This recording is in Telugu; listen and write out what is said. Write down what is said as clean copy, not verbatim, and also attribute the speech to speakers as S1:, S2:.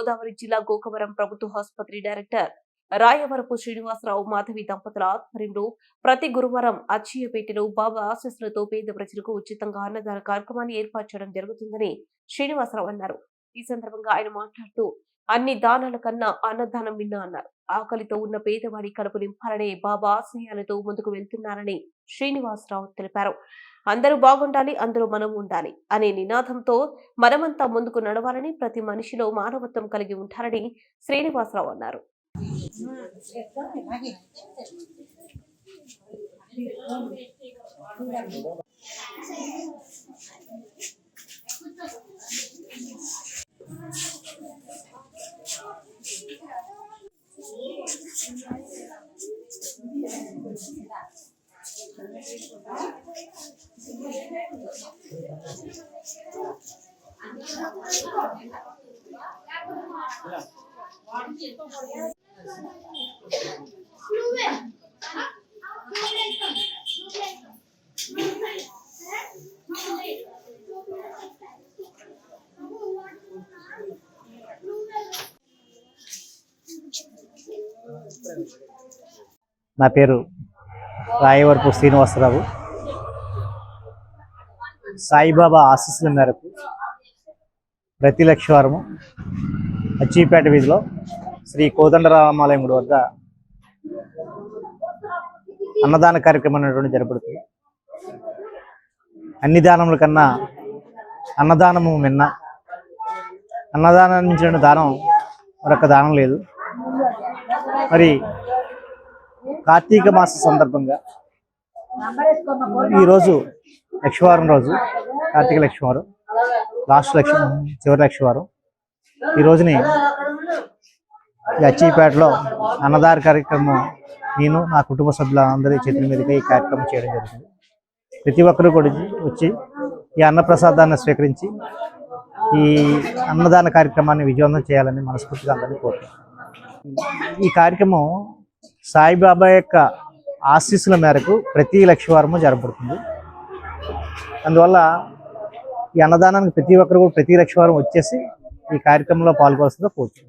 S1: గోదావరి జిల్లా గోకవరం ప్రభుత్వ ఆసుపత్రి డైరెక్టర్ రాయవరపు శ్రీనివాసరావు మాధవి దంపతుల ఆధ్వర్యంలో ప్రతి గురువారం అచ్చియపేటలో బాబా ఆశీస్సులతో పేద ప్రజలకు ఉచితంగా అన్నదాన కార్యక్రమాన్ని ఏర్పాటు చేయడం జరుగుతుందని శ్రీనివాసరావు అన్నారు. ఈ సందర్భంగా ఆయన మాట్లాడుతూ అన్ని దానాల కన్నా అన్నదానం విన్నా అన్నారు. ఆకలితో ఉన్న పేదవాడి కడుపు నింపాలనే బాబా ఆశయాలతో ముందుకు వెళ్తున్నారని శ్రీనివాసరావు తెలిపారు. అందరూ బాగుండాలి, అందరూ మనం ఉండాలి అనే నినాదంతో మనమంతా ముందుకు నడవాలని, ప్రతి మనిషిలో మానవత్వం కలిగి ఉంటారని శ్రీనివాసరావు అన్నారు.
S2: నా పేరు రాయవరపు శ్రీనివాసరావు. సాయిబాబా ఆశీస్సుల మేరకు ప్రతి లక్షవారము అచ్చిపేట వీధిలో శ్రీ కోదండరామాలయం గుడి వద్ద అన్నదాన కార్యక్రమం అనేటువంటి జరపడుతుంది. అన్ని దానముల కన్నా అన్నదానము మిన్న. అన్నదానం నుంచి దానం మరొక దానం లేదు. మరి కార్తీక మాస సందర్భంగా ఈరోజు లక్షవారం రోజు, కార్తీక లక్షవారం, చివరి లక్షవారం. ఈ రోజుని అచ్చిపేటలో అన్నదాన కార్యక్రమం నేను నా కుటుంబ సభ్యులందరి చేతుల మీదుగా ఈ కార్యక్రమం చేయడం జరుగుతుంది. ప్రతి ఒక్కరూ కూడా వచ్చి ఈ అన్నప్రసాదాన్ని స్వీకరించి ఈ అన్నదాన కార్యక్రమాన్ని విజయవంతం చేయాలని మనస్ఫూర్తిగా అందరినీ కోరుతున్నాను. ఈ కార్యక్రమం సాయిబాబా యొక్క ఆశీస్సుల మేరకు ప్రతి లక్షవారము జరపబడుతుంది. అందువల్ల ఈ అన్నదానానికి ప్రతి ఒక్కరు కూడా ప్రతి లక్షవారం వచ్చేసి ఈ కార్యక్రమంలో పాల్గొవలసిందిగా కోరుతున్నాను.